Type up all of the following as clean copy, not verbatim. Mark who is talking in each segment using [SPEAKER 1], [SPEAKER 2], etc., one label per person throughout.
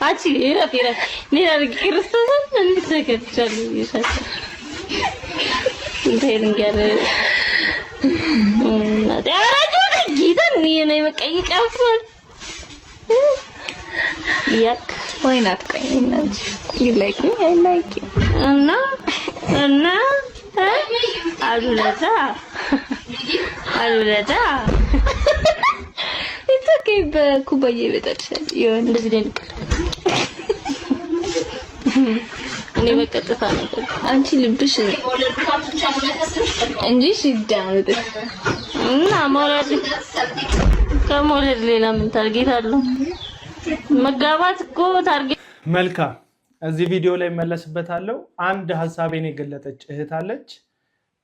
[SPEAKER 1] Aci era nera ክርስቶስን እንተከተሉ ይሰጣ እንደሄድንገር አራጁ ጌታን የኔ መቀይጫፍ yak
[SPEAKER 2] why not kind you like me I like you
[SPEAKER 1] እና አሉለታ
[SPEAKER 2] it's okay በኩባዬ በታችል ይሁን
[SPEAKER 1] እንደዚህ ደንቅ እኔ በቀጥታ ነበር
[SPEAKER 2] አንቺ ልብሽ እንጂ ሲዳምጥ
[SPEAKER 1] እና ሞራል ከሞራል ሌላ ምን ታርጌት አለው መጋባት እኮ ታርጌት
[SPEAKER 3] መልካም እዚህ ቪዲዮ ላይ መለስበታለሁ አንድ ሐሳቤን የገለጠች እህት አለች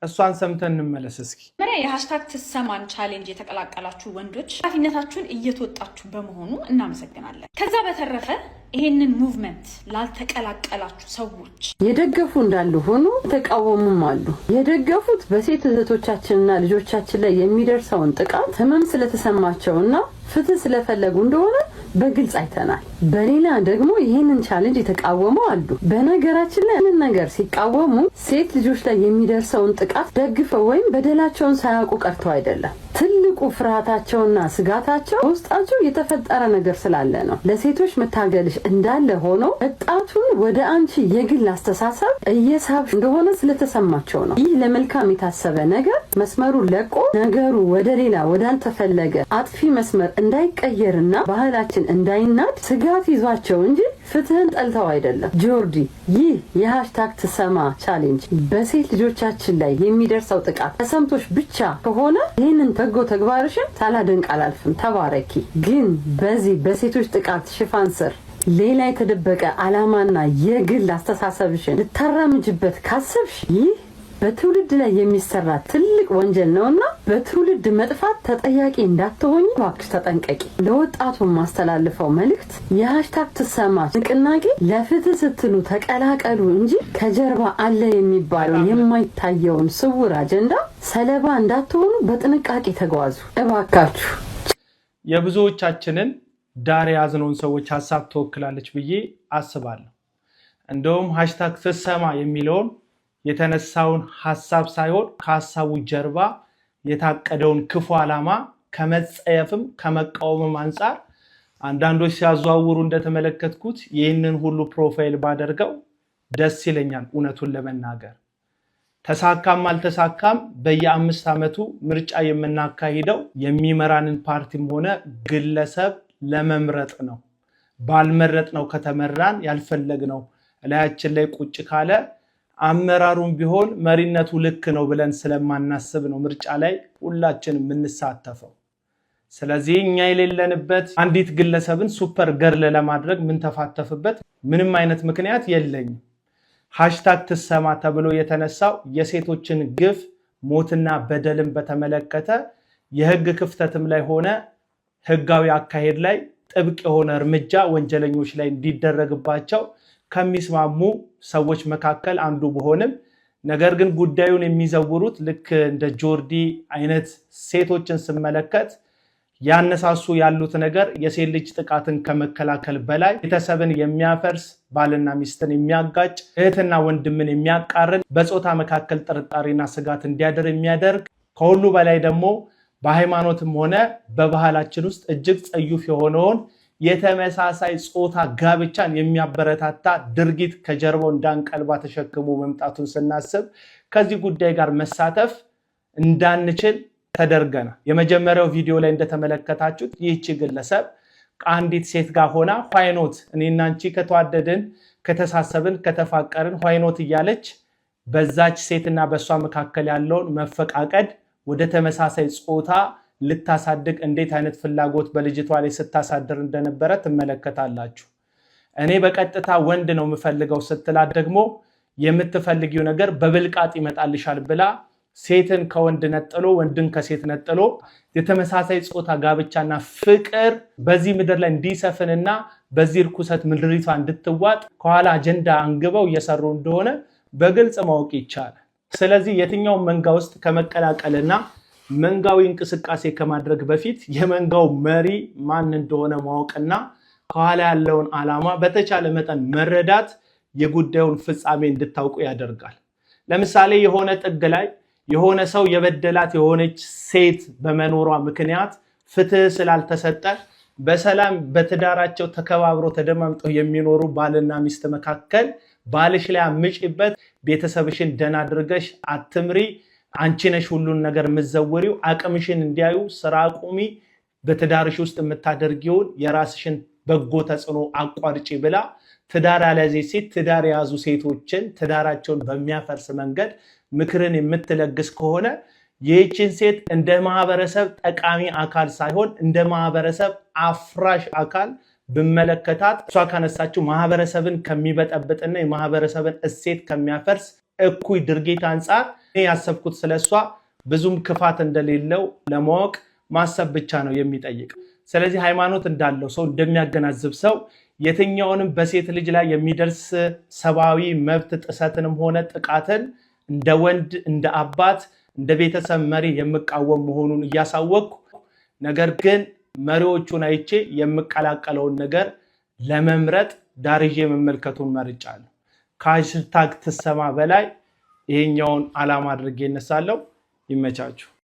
[SPEAKER 3] እሷን ሰምተን እንመለስ እስኪ
[SPEAKER 4] መሪያ የሃሽታግ ትሰማን ቻሌንጅ የተቀላቀላችሁ ወንዶች ኃላፊነታችሁን እየተወጣችሁ በመሆኑ እናመሰግናለን ከዛ በተረፈ ይሄንን ሙቭመንት ላልተቀላቀላችሁ ሰዎች
[SPEAKER 5] የደገፉ እንዳሉ ሆኖ ተቃወሙም አሉ የደገፉት በሴት እህቶቻችንና ልጆቻችን ላይ የሚደርሰውን ጥቃት ህመም ስለተሰማቸውና ፍትህ ስለፈለጉ እንደሆነ በግልጽ አይተናል በሌላ ደግሞ ይሄንን ቻሌንጅ የተቃወሙ አሉ በነገራችን ላይ እነን ነገር ሲቃወሙ ሴት ልጆች ላይ የሚደርሰውን ጥቃት ደግፈው ወይም በደላቸውን ሳያውቁ ቀርተው አይደለም ትልቁ ፍርሃታቸውና ስጋታቸው ውስጣቸው የተፈጠረ ነገር ስላለ ነው ለሴቶች መታገልሽ እንዳለ ሆኖ ወጣቱን ወደ አንቺ የግል አስተሳሰብ እየሳብ እንደሆነ ስለተሰማቸው ነው ይህ ለመልካም የታሰበ ነገር መስመሩን ለቆ ነገሩ ወደ ሌላ ወዳልተፈለገ አጥፊ መስመር እንዳይቀየርና ባህላችን እንዳይናድ ስጋት ይዟቸው እንጂ ፍትህን ጠልተው አይደለም ጆርዲ ይህ የሃሽታግ ትሰማ ቻሌንጅ በሴት ልጆቻችን ላይ የሚደርሰው ጥቃት ተሰምቶሽ ብቻ ከሆነ ይሄንን በጎ ተግባርሽን ሳላደንቅ አላልፍም ተባረኪ ግን በዚህ በሴቶች ጥቃት ሽፋን ስር ሌላ የተደበቀ ዓላማና የግል አስተሳሰብሽን ልታራምጅበት ካሰብሽ ይህ በትውልድ ላይ የሚሰራ ትልቅ ወንጀል ነውና በትውልድ መጥፋት ተጠያቂ እንዳትሆኚ እባክሽ ተጠንቀቂ ለወጣቱ ማስተላልፈው መልእክት የሃሽታግ ትሰማ ንቅናቄ ለፍትህ ስትሉ ተቀላቀሉ እንጂ ከጀርባ አለ የሚባለው የማይታየውን ስውር አጀንዳ ሰለባ እንዳትሆኑ በጥንቃቄ ተጓዙ እባካችሁ
[SPEAKER 3] የብዙዎቻችንን ዳር ያዝነውን ሰዎች ሐሳብ ተወክላለች ብዬ አስባለሁ እንደውም ሃሽታግ ትሰማ የሚለውን የተነሳውን ሐሳብ ሳይሆን ከሐሳቡ ጀርባ የታቀደውን ክፉ ዓላማ ከመጸየፍም ከመቃወምም አንፃር አንዳንዶች ሲያዘዋውሩ እንደተመለከትኩት ይህንን ሁሉ ፕሮፋይል ባደርገው ደስ ይለኛል እውነቱን ለመናገር ተሳካም አልተሳካም በየ5 ዓመቱ ምርጫ የምናካሂደው የሚመራንን ፓርቲም ሆነ ግለሰብ ለመምረጥ ነው ባልመረጥነው ከተመራን ያልፈለግነው እላያችን ላይ ቁጭ ካለ አመራሩን ቢሆን መሪነቱ ልክ ነው ብለን ስለማናስብ ነው ምርጫ ላይ ሁላችንም የምንሳተፈው ስለዚህ እኛ የሌለንበት አንዲት ግለሰብን ሱፐር ገርል ለማድረግ ምን ተፋተፍበት ምንም አይነት ምክንያት የለኝም ሃሽታግ ትሰማ ተብሎ የተነሳው የሴቶችን ግፍ ሞትና በደልን በተመለከተ የህግ ክፍተትም ላይ ሆነ ህጋዊ አካሄድ ላይ ጥብቅ የሆነ እርምጃ ወንጀለኞች ላይ እንዲደረግባቸው ከሚስማሙ ሰዎች መካከል አንዱ በሆነም ነገር ግን ጉዳዩን የሚዘውሩት ልክ እንደ ጆርዲ አይነት ሴቶችን ስመለከት ያነሳሱ ያሉት ነገር የሴት ልጅ ጥቃትን ከመከላከል በላይ ቤተሰብን የሚያፈርስ ባልና ሚስትን የሚያጋጭ እህትና ወንድምን የሚያቃርን በጾታ መካከል ጥርጣሬና ስጋት እንዲያደር የሚያደርግ ከሁሉ በላይ ደግሞ በሃይማኖትም ሆነ በባህላችን ውስጥ እጅግ ጸዩፍ የሆነውን የተመሳሳይ ጾታ ጋብቻን የሚያበረታታ ድርጊት ከጀርባው እንዳንቀልባ ተሸክሞ መምጣቱን ስናስብ ከዚህ ጉዳይ ጋር መሳተፍ እንዳንችል ተደርገናል የመጀመሪያው ቪዲዮ ላይ እንደተመለከታችሁት ይህች ግለሰብ ከአንዲት ሴት ጋር ሆና ፋይኖት እኔና አንቺ ከተዋደድን ከተሳሰብን ከተፋቀርን ፋይኖት እያለች በዛች ሴትና በሷ መካከል ያለውን መፈቃቀድ ወደ ተመሳሳይ ጾታ ልታሳድግ እንዴት አይነት ፍላጎት በልጅቷ ላይ ስታሳድር እንደነበረ ትመለከታላችሁ እኔ በቀጥታ ወንድ ነው የምፈልገው ስትላት ደግሞ የምትፈልጊው ነገር በብልቃጥ ይመጣልሻል ብላ ሴትን ከወንድ ነጥሎ ወንድን ከሴት ነጥሎ የተመሳሳይ ጾታ ጋብቻና ፍቅር በዚህ ምድር ላይ እንዲሰፍንና በዚህ ርኩሰት ምድሪቷ እንድትዋጥ ከኋላ አጀንዳ አንግበው እየሰሩ እንደሆነ በግልጽ ማወቅ ይቻላል ስለዚህ የትኛው መንጋ ውስጥ ከመቀላቀልና መንጋዊ እንቅስቃሴ ከማድረግ በፊት የመንጋው መሪ ማን እንደሆነ ማወቅና ከኋላ ያለውን ዓላማ በተቻለ መጠን መረዳት የጉዳዩን ፍጻሜ እንድታውቁ ያደርጋል። ለምሳሌ የሆነ ጥግ ላይ የሆነ ሰው የበደላት የሆነች ሴት በመኖሯ ምክንያት ፍትህ ስላልተሰጠ በሰላም በትዳራቸው ተከባብሮ ተደማምጠው የሚኖሩ ባልና ሚስት መካከል ባልሽ ላይ አምጪበት፣ ቤተሰብሽን ደና አድርገሽ አትምሪ፣ አንቺ ነሽ ሁሉን ነገር የምትዘውሪው፣ አቅምሽን እንዲያዩ ስራ አቁሚ፣ በትዳርሽ ውስጥ የምታደርጊውን የራስሽን በጎ ተጽዕኖ አቋርጪ ብላ ትዳር ያለዚህ ሴት ትዳር የያዙ ሴቶችን ትዳራቸውን በሚያፈርስ መንገድ ምክርን የምትለግስ ከሆነ ይህችን ሴት እንደ ማህበረሰብ ጠቃሚ አካል ሳይሆን እንደ ማህበረሰብ አፍራሽ አካል ብመለከታት እሷ ካነሳችው ማህበረሰብን ከሚበጠብጥና የማህበረሰብን እሴት ከሚያፈርስ እኩይ ድርጊት አንጻር ያሰብኩት ስለሷ ብዙም ክፋት እንደሌለው ለማወቅ ማሰብ ብቻ ነው የሚጠይቅ። ስለዚህ ሃይማኖት እንዳለው ሰው እንደሚያገናዝብ ሰው የትኛውንም በሴት ልጅ ላይ የሚደርስ ሰብአዊ መብት ጥሰትንም ሆነ ጥቃትን እንደ ወንድ እንደ አባት እንደ ቤተሰብ መሪ የምቃወም መሆኑን እያሳወቅኩ ነገር ግን መሪዎቹን አይቼ የምቀላቀለውን ነገር ለመምረጥ ዳርዬ መመልከቱን መርጫለሁ። ከሃሽታግ ትሰማ በላይ ይሄኛውን ዓላማ አድርጌ እነሳለሁ። ይመቻችሁ።